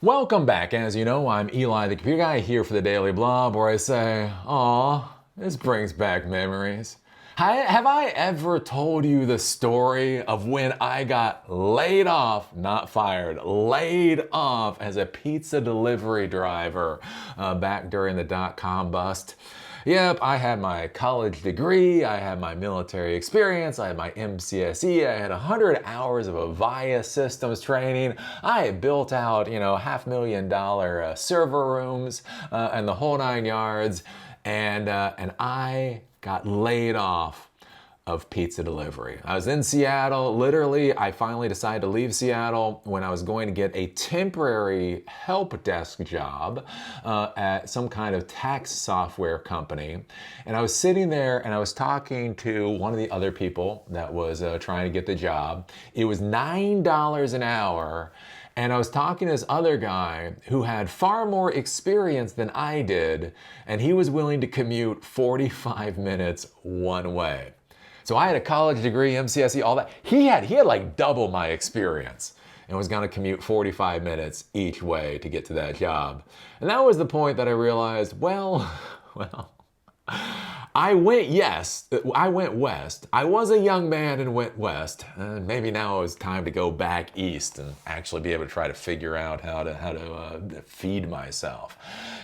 Welcome back. As you know, I'm Eli, the computer guy, here for the Daily Blob, where I say, aw, this brings back memories. Have I ever told you the story of when I got laid off, not fired, laid off as a pizza delivery driver back during the dot-com bust? Yep, I had my college degree, I had my military experience, I had my MCSE, I had 100 hours of Avaya systems training, I had built out, $500,000 server rooms and the whole nine yards, and I got laid off of pizza delivery. I was in Seattle. Literally, I finally decided to leave Seattle when I was going to get a temporary help desk job at some kind of tax software company. And I was sitting there and I was talking to one of the other people that was trying to get the job. It was $9 an hour. And I was talking to this other guy who had far more experience than I did, and he was willing to commute 45 minutes one way. So I had a college degree, MCSE, all that. He had like double my experience and was gonna commute 45 minutes each way to get to that job. And that was the point that I realized, well, I went west. I was a young man and went west. Maybe now it's time to go back east and actually be able to try to figure out how to feed myself.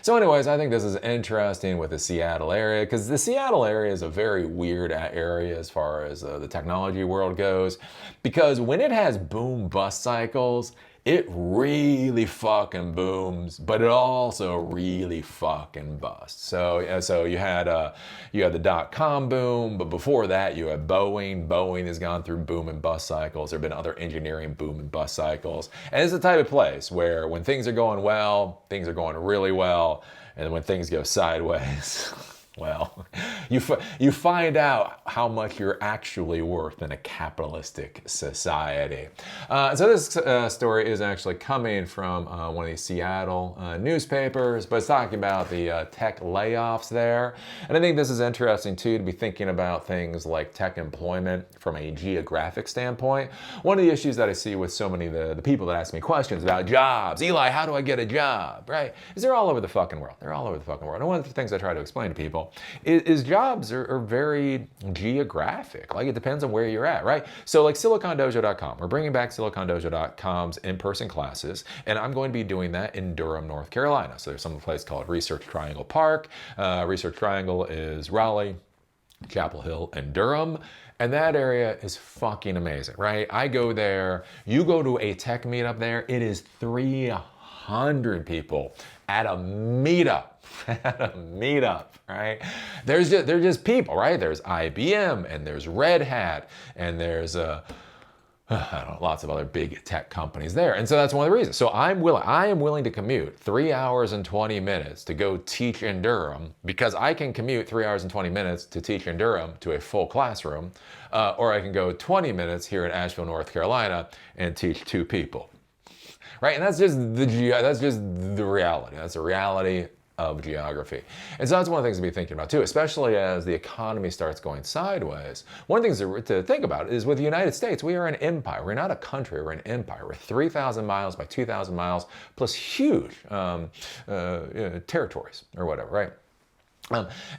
So anyways, I think this is interesting with the Seattle area, because the Seattle area is a very weird area as far as the technology world goes, because when it has boom bust cycles, it really fucking booms, but it also really fucking busts. So you had the dot-com boom, but before that you had Boeing. Boeing has gone through boom and bust cycles. There have been other engineering boom and bust cycles. And it's the type of place where when things are going well, things are going really well, and when things go sideways, well, you find out how much you're actually worth in a capitalistic society. So this story is actually coming from one of these Seattle newspapers, but it's talking about the tech layoffs there. And I think this is interesting too, to be thinking about things like tech employment from a geographic standpoint. One of the issues that I see with so many of the people that ask me questions about jobs, Eli, how do I get a job, right? Is they're all over the fucking world. They're all over the fucking world. And one of the things I try to explain to people is jobs are very geographic. Like, it depends on where you're at, right? So like silicondojo.com, we're bringing back silicondojo.com's in-person classes, and I'm going to be doing that in Durham, North Carolina. So there's some place called Research Triangle Park. Research Triangle is Raleigh, Chapel Hill, and Durham. And that area is fucking amazing, right? I go there, you go to a tech meetup there, it is 300 people at a meetup. At a meetup, right? They're just people, right? There's IBM and there's Red Hat and there's I don't know, lots of other big tech companies there. And so that's one of the reasons. So I am willing to commute 3 hours and 20 minutes to go teach in Durham, because I can commute 3 hours and 20 minutes to teach in Durham to a full classroom, or I can go 20 minutes here in Asheville, North Carolina and teach 2 people. Right? And that's just the reality. That's the reality of geography. And so that's one of the things to be thinking about too, especially as the economy starts going sideways. One of the things to think about is with the United States, we are an empire. We're not a country, we're an empire. We're 3,000 miles by 2,000 miles plus huge territories or whatever, right?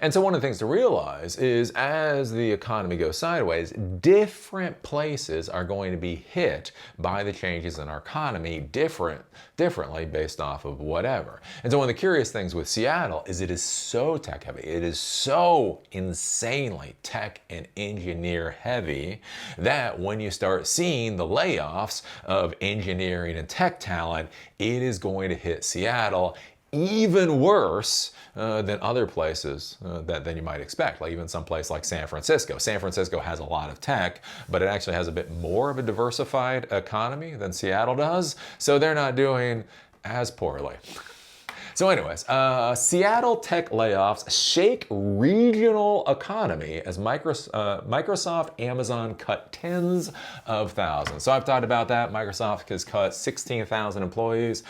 And so one of the things to realize is as the economy goes sideways, different places are going to be hit by the changes in our economy differently based off of whatever. And so one of the curious things with Seattle is it is so tech heavy. It is so insanely tech and engineer heavy that when you start seeing the layoffs of engineering and tech talent, it is going to hit Seattle even worse than other places than you might expect, like even some place like San Francisco. San Francisco has a lot of tech, but it actually has a bit more of a diversified economy than Seattle does, so they're not doing as poorly. So anyways, Seattle tech layoffs shake regional economy as Microsoft, Amazon cut tens of thousands. So I've talked about that. Microsoft has cut 16,000 employees.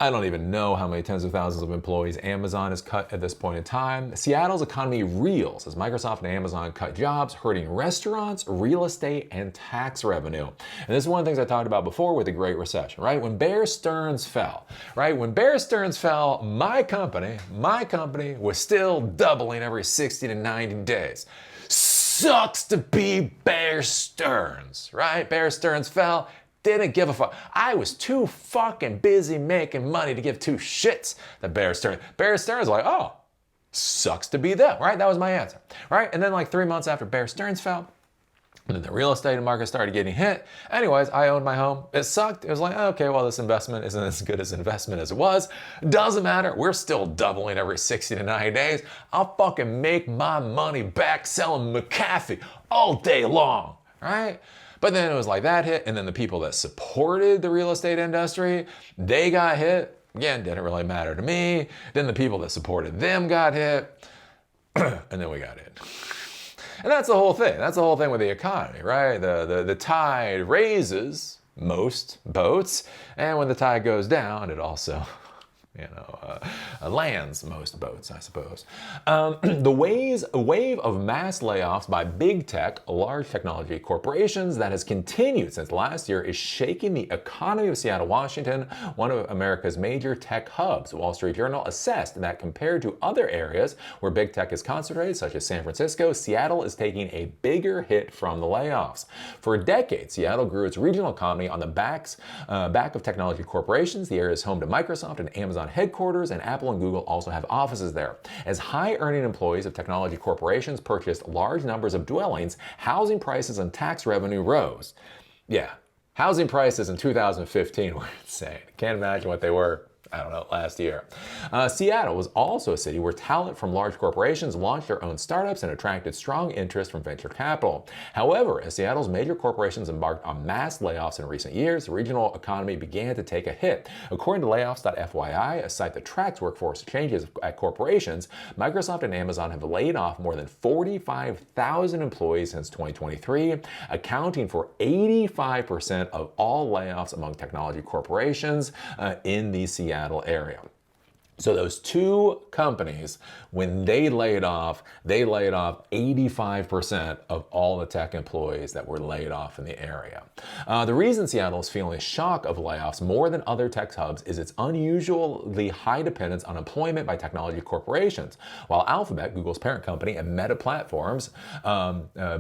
I don't even know how many tens of thousands of employees Amazon has cut at this point in time. Seattle's economy reels as Microsoft and Amazon cut jobs, hurting restaurants, real estate, and tax revenue. And this is one of the things I talked about before with the Great Recession, right? When Bear Stearns fell, right? When Bear Stearns fell, my company was still doubling every 60 to 90 days. Sucks to be Bear Stearns, right? Bear Stearns fell. Didn't give a fuck. I was too fucking busy making money to give two shits that Bear Stearns. Bear Stearns was like, oh, sucks to be them, right? That was my answer, right? And then like 3 months after Bear Stearns fell, and then the real estate market started getting hit. Anyways, I owned my home. It sucked. It was like, okay, well, this investment isn't as good as investment as it was. Doesn't matter. We're still doubling every 60 to 90 days. I'll fucking make my money back selling McAfee all day long, right? But then it was like that hit, and then the people that supported the real estate industry, they got hit. Again, didn't really matter to me. Then the people that supported them got hit, and then we got hit. And that's the whole thing. That's the whole thing with the economy, right? The tide raises most boats, and when the tide goes down, it also lands most boats, I suppose. The wave of mass layoffs by big tech, large technology corporations that has continued since last year is shaking the economy of Seattle, Washington, one of America's major tech hubs. The Wall Street Journal assessed that compared to other areas where big tech is concentrated, such as San Francisco, Seattle is taking a bigger hit from the layoffs. For decades, Seattle grew its regional economy on the back of technology corporations. The area is home to Microsoft and Amazon headquarters, and Apple and Google also have offices there. As high-earning employees of technology corporations purchased large numbers of dwellings, housing prices and tax revenue rose. Yeah, housing prices in 2015 were insane. Can't imagine what they were, I don't know, last year. Seattle was also a city where talent from large corporations launched their own startups and attracted strong interest from venture capital. However, as Seattle's major corporations embarked on mass layoffs in recent years, the regional economy began to take a hit. According to Layoffs.fyi, a site that tracks workforce changes at corporations, Microsoft and Amazon have laid off more than 45,000 employees since 2023, accounting for 85% of all layoffs among technology corporations in the Seattle area. So those two companies, when they laid off 85% of all the tech employees that were laid off in the area. The reason Seattle is feeling a shock of layoffs more than other tech hubs is its unusually high dependence on employment by technology corporations. While Alphabet, Google's parent company, and Meta Platforms,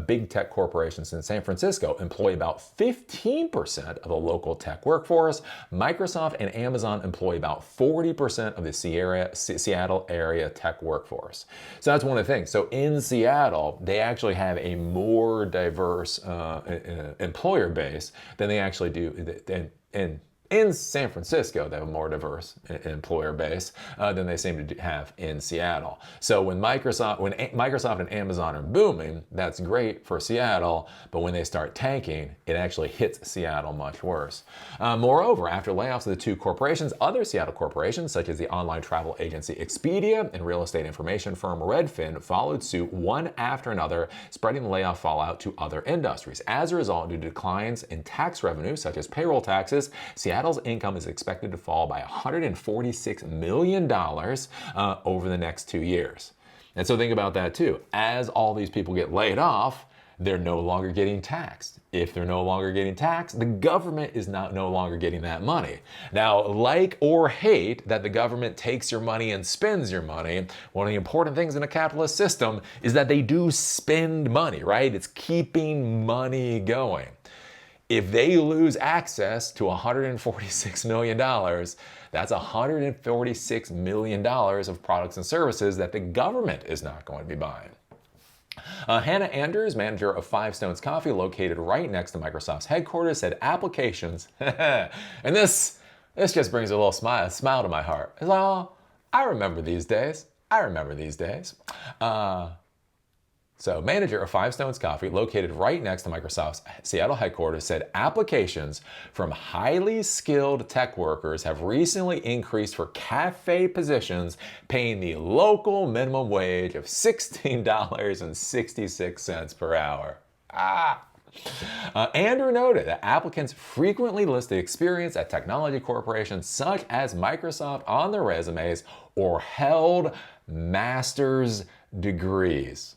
big tech corporations in San Francisco, employ about 15% of the local tech workforce, Microsoft and Amazon employ about 40% of the Seattle area tech workforce. So that's one of the things. So in Seattle, they actually have a more diverse employer base than they actually do in San Francisco. They have a more diverse employer base than they seem to have in Seattle. So when Microsoft and Amazon are booming, that's great for Seattle, but when they start tanking, it actually hits Seattle much worse. Moreover, after layoffs of the two corporations, other Seattle corporations, such as the online travel agency Expedia and real estate information firm Redfin, followed suit one after another, spreading the layoff fallout to other industries. As a result, due to declines in tax revenue, such as payroll taxes, Seattle's income is expected to fall by $146 million over the next 2 years. And so think about that too. As all these people get laid off, they're no longer getting taxed. If they're no longer getting taxed, the government is no longer getting that money. Now, like or hate that the government takes your money and spends your money, one of the important things in a capitalist system is that they do spend money, right? It's keeping money going. If they lose access to $146 million, that's $146 million of products and services that the government is not going to be buying. Hannah Andrews, manager of Five Stones Coffee, located right next to Microsoft's headquarters, said applications, and this just brings a little smile to my heart. It's like, oh, I remember these days. So, manager of Five Stones Coffee, located right next to Microsoft's Seattle headquarters, said applications from highly skilled tech workers have recently increased for cafe positions, paying the local minimum wage of $16.66 per hour. Andrew noted that applicants frequently list the experience at technology corporations such as Microsoft on their resumes or held master's degrees.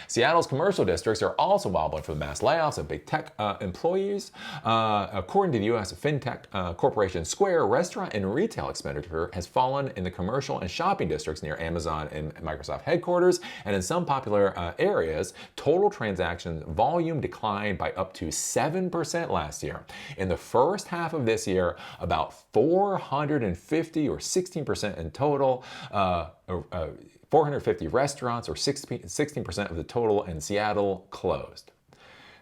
Seattle's commercial districts are also wobbling for the mass layoffs of big tech employees. According to the U.S. FinTech Corporation Square, restaurant and retail expenditure has fallen in the commercial and shopping districts near Amazon and Microsoft headquarters, and in some popular areas, total transaction volume declined by up to 7% last year. In the first half of this year, about 450 or 16% in total 450 restaurants, or 16% of the total in Seattle, closed.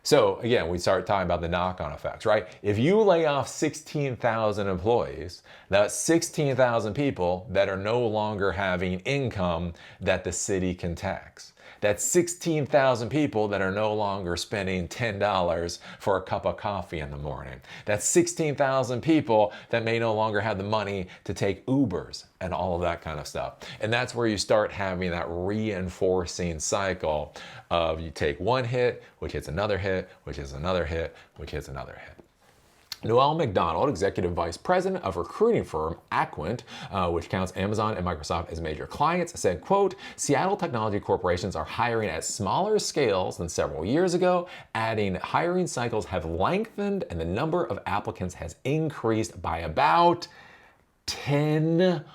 So again, we start talking about the knock-on effects, right? If you lay off 16,000 employees, that's 16,000 people that are no longer having income that the city can tax. That's 16,000 people that are no longer spending $10 for a cup of coffee in the morning. That's 16,000 people that may no longer have the money to take Ubers and all of that kind of stuff. And that's where you start having that reinforcing cycle of you take one hit, which hits another hit, which hits another hit, which hits another hit. Noel McDonald, executive vice president of recruiting firm Aquint, which counts Amazon and Microsoft as major clients, said, quote, Seattle technology corporations are hiring at smaller scales than several years ago, adding hiring cycles have lengthened and the number of applicants has increased by about 10-fold.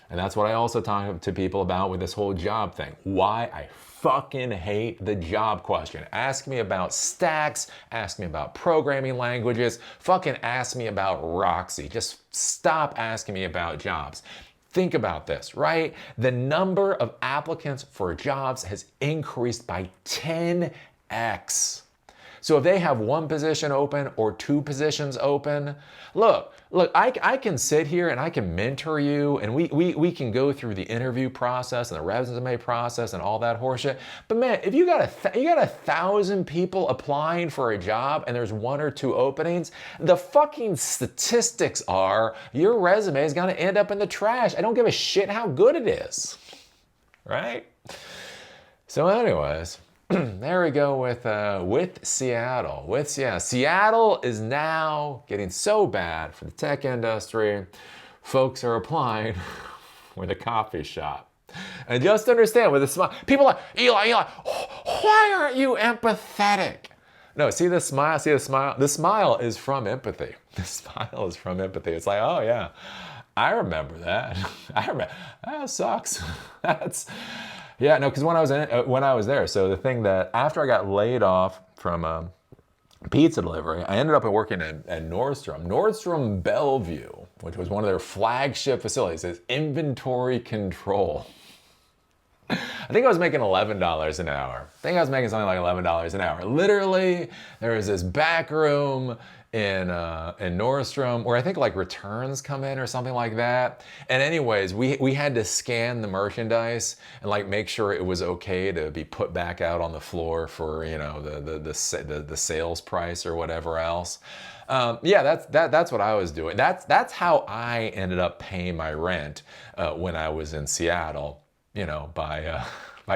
And that's what I also talk to people about with this whole job thing. Why I fucking hate the job question. Ask me about stacks, ask me about programming languages, fucking ask me about Roxy. Just stop asking me about jobs. Think about this, right? The number of applicants for jobs has increased by 10x. So if they have one position open or two positions open, look, I can sit here and I can mentor you and we can go through the interview process and the resume process and all that horseshit. But man, if you got 1,000 people applying for a job and there's one or two openings, the fucking statistics are your resume is gonna end up in the trash. I don't give a shit how good it is, right? So anyways, there we go with Seattle. Seattle is now getting so bad for the tech industry. Folks are applying for the coffee shop. And just understand with a smile, people are like, Eli, why aren't you empathetic? No, see the smile, The smile is from empathy. The smile is from empathy. It's like, oh yeah, I remember that. That sucks. Yeah, no, because when I was there, so the thing that after I got laid off from pizza delivery, I ended up working at Nordstrom Bellevue, which was one of their flagship facilities. It's inventory control. I think I was making $11 an hour. I think I was making something like $11 an hour. Literally, there was this back room in Nordstrom where I think like returns come in or something like that. And anyways, we had to scan the merchandise and like make sure it was okay to be put back out on the floor for, you know, the sales price or whatever else. Yeah, that's what I was doing. That's how I ended up paying my rent when I was in Seattle, you know, by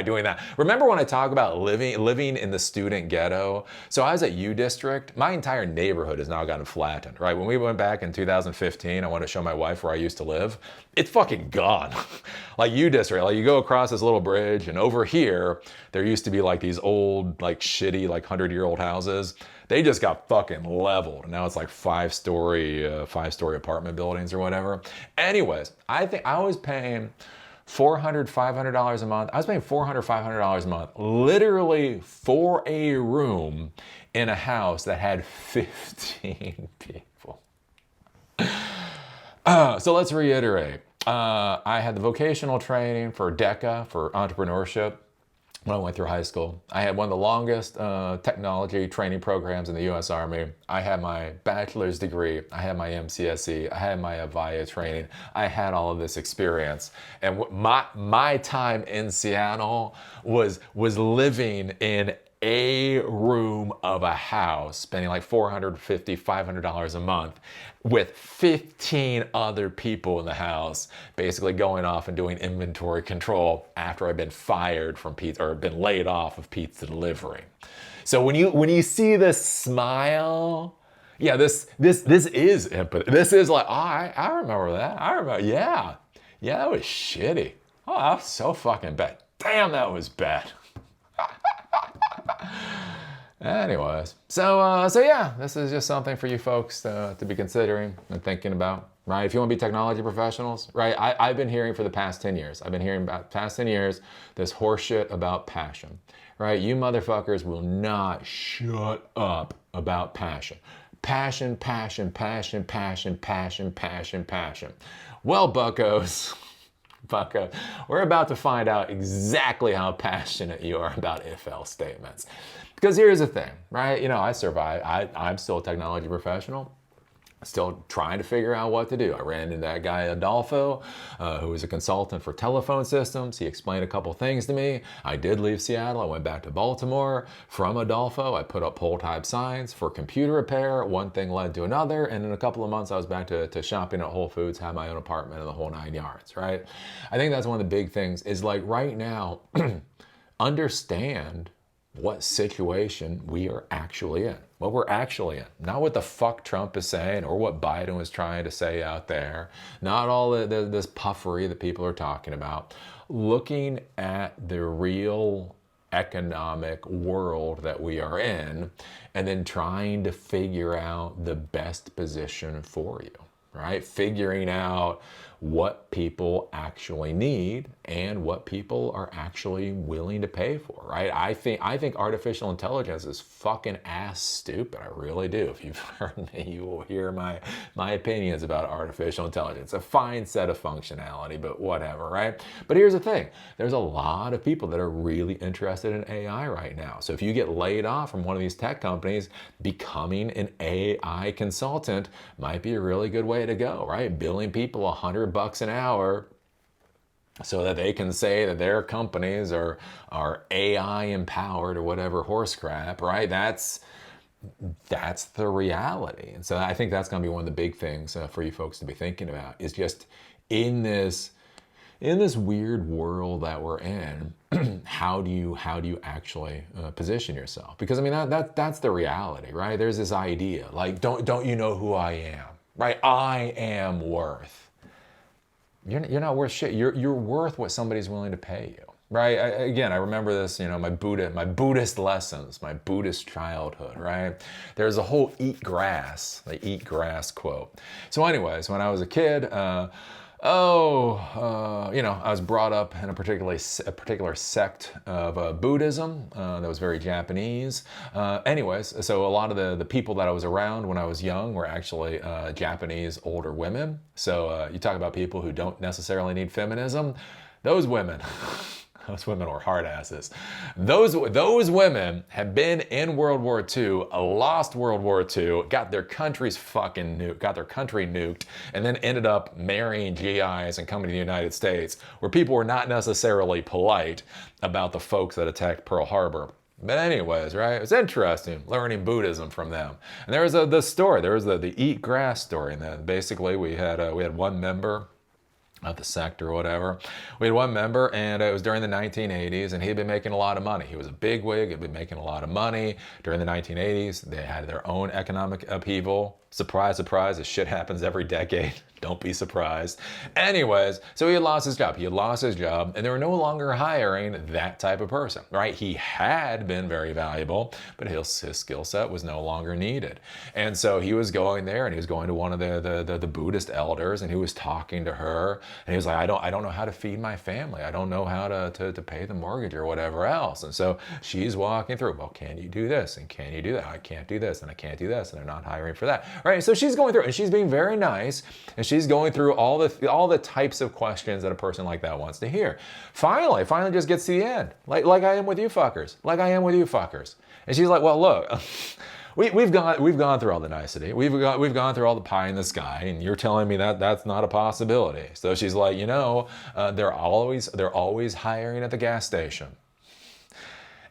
doing that. Remember when I talk about living in the student ghetto? So I was at U District. My entire neighborhood has now gotten flattened, right? When we went back in 2015, I wanted to show my wife where I used to live. It's fucking gone. Like U District, like you go across this little bridge and over here, there used to be like these old, like shitty, like 100-year-old houses. They just got fucking leveled. Now it's like five-story apartment buildings or whatever. Anyways, I think I was paying $400, $500 a month. I was paying $400, $500 a month, literally for a room in a house that had 15 people. So let's reiterate. I had the vocational training for DECA, for entrepreneurship, when I went through high school. I had one of the longest technology training programs in the U.S. Army. I had my bachelor's degree. I had my MCSE. I had my Avaya training. I had all of this experience. And my time in Seattle was living in a room of a house, spending like $450, $500 a month with 15 other people in the house, basically going off and doing inventory control after I've been fired from pizza or been laid off of pizza delivery. So when you see this smile, yeah, this is empathy. This is like, oh, I remember that. I remember, yeah, that was shitty. Oh, that was so fucking bad. Damn, that was bad. Anyways, so yeah, this is just something for you folks to be considering and thinking about, right? If you want to be technology professionals, right? I've been hearing for the past 10 years. I've been hearing about past 10 years this horseshit about passion, right? You motherfuckers will not shut up about passion. Passion, passion, passion, passion, passion, passion, passion. Well, buckos, we're about to find out exactly how passionate you are about if-else statements. Because here's the thing, right? You know, I survive. I'm still a technology professional. Still trying to figure out what to do. I ran into that guy Adolfo, who was a consultant for telephone systems. He explained a couple things to me. I did leave Seattle. I went back to Baltimore. From Adolfo, I put up pole type signs for computer repair. One thing led to another, and in a couple of months, I was back to shopping at Whole Foods, had my own apartment, and the whole 9 yards. Right? I think that's one of the big things. Is like right now, understand what situation we are actually in. What we're actually in. Not what the fuck Trump is saying or what Biden was trying to say out there. Not all this puffery that people are talking about. Looking at the real economic world that we are in and then trying to figure out the best position for you, right? Figuring out what people actually need and what people are actually willing to pay for, right? I think artificial intelligence is fucking ass stupid. I really do. If you've heard me, you will hear my opinions about artificial intelligence. A fine set of functionality, but whatever, right? But here's the thing. There's a lot of people that are really interested in AI right now. So if you get laid off from one of these tech companies, becoming an AI consultant might be a really good way to go, right? Billing people $100 an hour so that they can say that their companies are AI empowered or whatever horse crap, right? That's the reality. And so I think that's going to be one of the big things for you folks to be thinking about is just in this weird world that we're in, how do you actually position yourself? Because I mean that's the reality, right? There's this idea like don't you know who I am, right? I am worth. You're not worth shit. You're worth what somebody's willing to pay you, right? Again, I remember this, you know, my Buddhist lessons, my Buddhist childhood, right? There's a whole the eat grass quote. So anyways, when I was a kid, you know, I was brought up in a particular sect of Buddhism that was very Japanese. Anyways, so a lot of the people that I was around when I was young were actually Japanese older women. So you talk about people who don't necessarily need feminism. Those women were hard asses. Those women have been in World War II, lost World War II, got their country nuked, and then ended up marrying GIs and coming to the United States, where people were not necessarily polite about the folks that attacked Pearl Harbor. But anyways, right? It was interesting learning Buddhism from them. And there was the story. There was the eat grass story, and then basically we had one member of the sect or whatever. We had one member, and it was during the 1980s, and he'd been making a lot of money. He was a bigwig, had been making a lot of money. During the 1980s, they had their own economic upheaval. Surprise, surprise, this shit happens every decade. Don't be surprised. Anyways, so he had lost his job. And they were no longer hiring that type of person, right? He had been very valuable, but his skill set was no longer needed. And so he was going there, and he was going to one of the Buddhist elders, and he was talking to her, and he was like, I don't know how to feed my family. I don't know how to pay the mortgage or whatever else. And so she's walking through, well, can you do this? And can you do that? I can't do this, and I can't do this, and they're not hiring for that. Right? So she's going through, and she's being very nice, and she's going through all the types of questions that a person like that wants to hear. Finally just gets to the end, like I am with you fuckers, And she's like, well, look, we've gone through all the nicety, we've gone through all the pie in the sky, and you're telling me that that's not a possibility. So she's like, you know, they're always hiring at the gas station.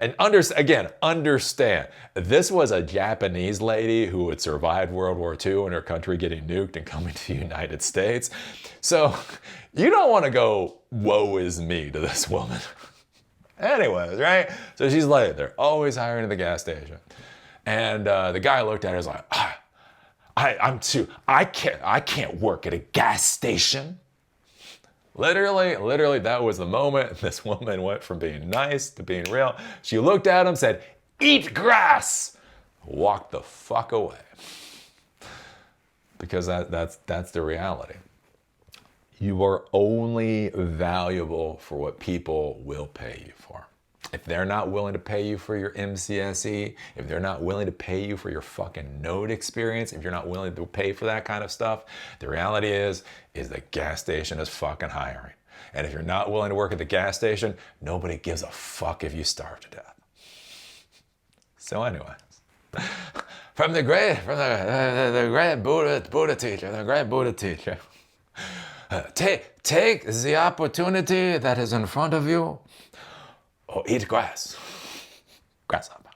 And understand, this was a Japanese lady who had survived World War II and her country getting nuked and coming to the United States. So you don't want to go, woe is me to this woman. Anyways, right? So she's like, they're always hiring at the gas station. And the guy looked at her and was like, I can't work at a gas station. Literally, that was the moment this woman went from being nice to being real. She looked at him, said, eat grass, walked the fuck away. Because that's the reality. You are only valuable for what people will pay you for. If they're not willing to pay you for your MCSE, if they're not willing to pay you for your fucking node experience, if you're not willing to pay for that kind of stuff, the reality is the gas station is fucking hiring. And if you're not willing to work at the gas station, nobody gives a fuck if you starve to death. So anyways, from the great Buddha teacher, take the opportunity that is in front of you. Or eat grass. Grasshopper.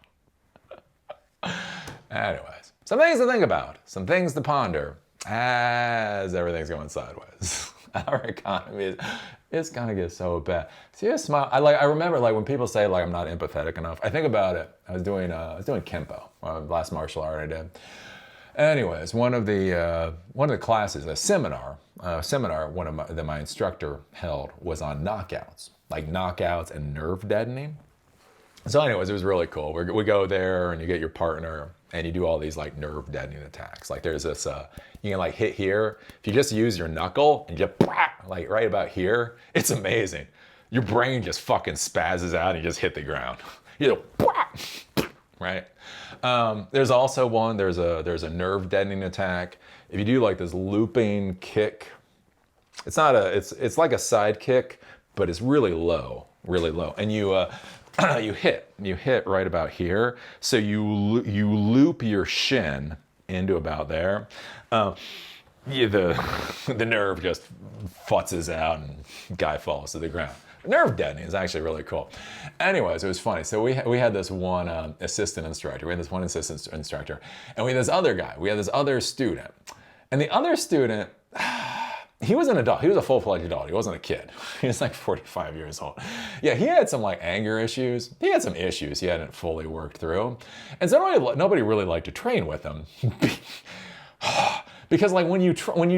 Anyways, some things to think about, some things to ponder as everything's going sideways. Our economy is gonna get so bad. See a smile. I remember when people say I'm not empathetic enough. I think about it. I was doing Kempo, last martial art I did. Anyways, one of the classes, a seminar my instructor held was on knockouts. Like knockouts and nerve deadening. So anyways, it was really cool. We go there and you get your partner and you do all these nerve deadening attacks. Like there's this, you can hit here. If you just use your knuckle and just right about here, it's amazing. Your brain just fucking spazzes out and you just hit the ground. You know, right? There's also one, there's a nerve deadening attack. If you do this looping kick, it's like a side kick, but it's really low, and you hit right about here. So you loop your shin into about there. The nerve just futzes out and guy falls to the ground. Nerve deadening is actually really cool. Anyways, it was funny. So we had this one assistant instructor. And we had this other guy. We had this other student, and the other student. He was an adult. He was a full-fledged adult. He wasn't a kid. He was 45 years old. Yeah, he had some anger issues. He had some issues he hadn't fully worked through. And so nobody really liked to train with him. Because when you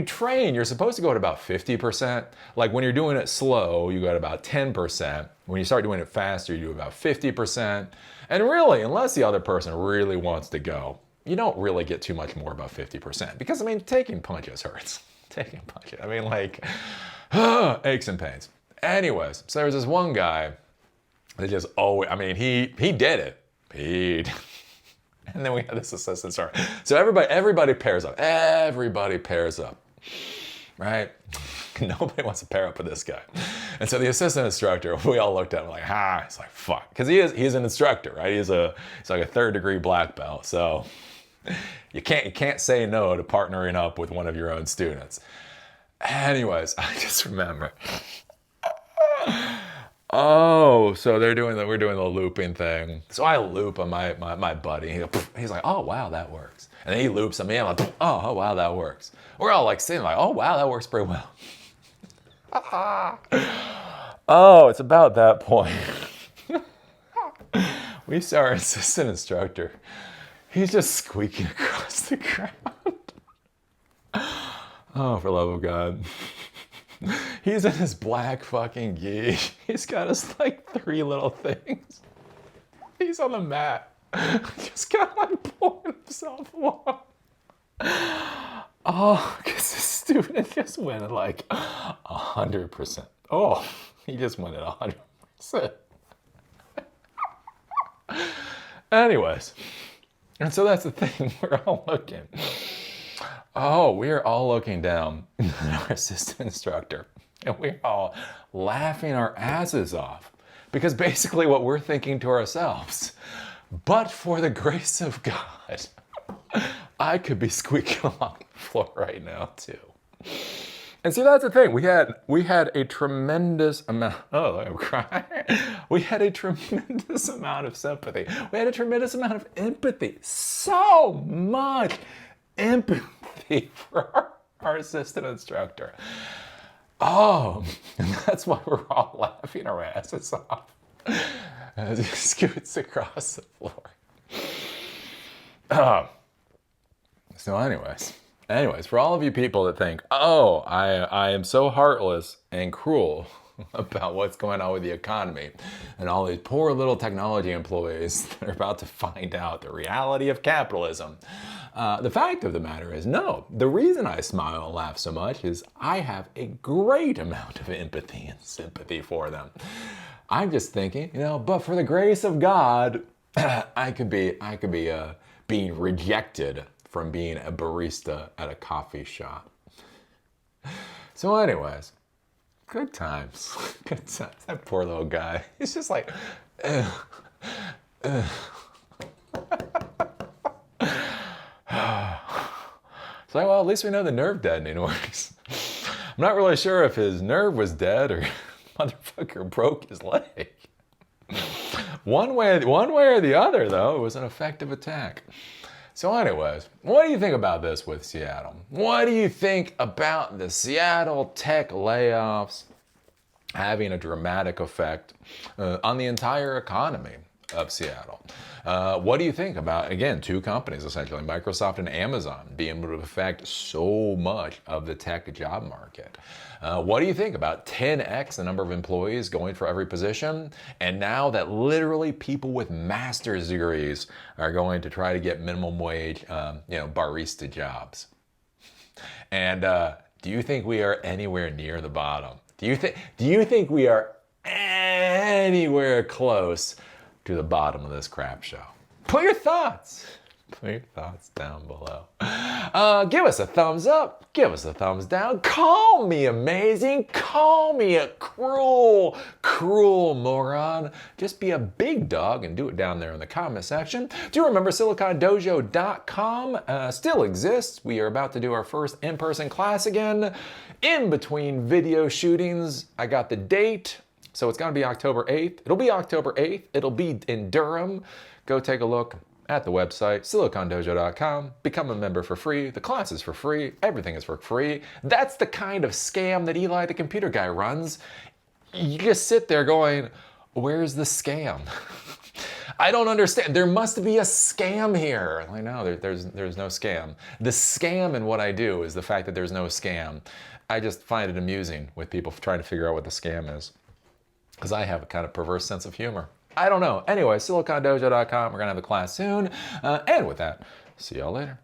train, you're supposed to go at about 50%. When you're doing it slow, you go at about 10%. When you start doing it faster, you do about 50%. And really, unless the other person really wants to go, you don't really get too much more above 50%. Because, taking punches hurts. Taking punches. Aches and pains. Anyways, so there was this one guy that just always, he did it. And then we had this assistant instructor. So everybody pairs up. Everybody pairs up. Right? Nobody wants to pair up with this guy. And so the assistant instructor, we all looked at him he's like, fuck. Because he's an instructor, right? He's like a 3rd degree black belt. So you can't say no to partnering up with one of your own students. Anyways, I just remember. Oh, so we're doing the looping thing. So I loop on my buddy. He's like, oh wow, that works. And then he loops on me. I'm like, oh wow, that works. We're all sitting oh wow, that works pretty well. Oh, it's about that point. We saw our assistant instructor. He's just squeaking across the ground. Oh, for love of God. He's in his black fucking gi. He's got his 3 little things. He's on the mat. Just pulling himself along. Oh, because the student just went at 100%. Oh, he just went at 100%. Anyways. And so that's the thing, we're all looking. Oh, we're all looking down at our assistant instructor. And we're all laughing our asses off. Because basically what we're thinking to ourselves, but for the grace of God, I could be squeaking along the floor right now too. And see, that's the thing. We had a tremendous amount. Oh, I'm crying. We had a tremendous amount of sympathy. We had a tremendous amount of empathy. So much empathy for our assistant instructor. Oh, and that's why we're all laughing our asses off as he scoots across the floor. So anyways, for all of you people that think, oh, I am so heartless and cruel about what's going on with the economy and all these poor little technology employees that are about to find out the reality of capitalism. The fact of the matter is, no, the reason I smile and laugh so much is I have a great amount of empathy and sympathy for them. I'm just thinking, but for the grace of God, I could be being rejected from being a barista at a coffee shop. So anyways, good times. Good times. That poor little guy. He's just like, It's like, well, at least we know the nerve deadening works. I'm not really sure if his nerve was dead or motherfucker broke his leg. One way or the other, though, it was an effective attack. So anyways, what do you think about this with Seattle? What do you think about the Seattle tech layoffs having a dramatic effect on the entire economy of Seattle? What do you think about, again, two companies, essentially, Microsoft and Amazon, being able to affect so much of the tech job market? What do you think about 10x the number of employees going for every position? And now that literally people with master's degrees are going to try to get minimum wage, barista jobs. And do you think we are anywhere near the bottom? Do you think we are anywhere close to the bottom of this crap show? Put your thoughts down below. Give us a thumbs up. Give us a thumbs down. Call me amazing. Call me a cruel moron. Just be a big dog and do it down there in the comment section. Do you remember SiliconDojo.com still exists? We are about to do our first in-person class again. In between video shootings, I got the date. So it's going to be October 8th. It'll be October 8th. It'll be in Durham. Go take a look at the website, SiliconDojo.com. Become a member for free. The class is for free. Everything is for free. That's the kind of scam that Eli, the computer guy, runs. You just sit there going, where's the scam? I don't understand. There must be a scam here. I know, there's no scam. The scam in what I do is the fact that there's no scam. I just find it amusing with people trying to figure out what the scam is, because I have a kind of perverse sense of humor. I don't know. Anyway, SiliconDojo.com. We're going to have a class soon. And with that, see y'all later.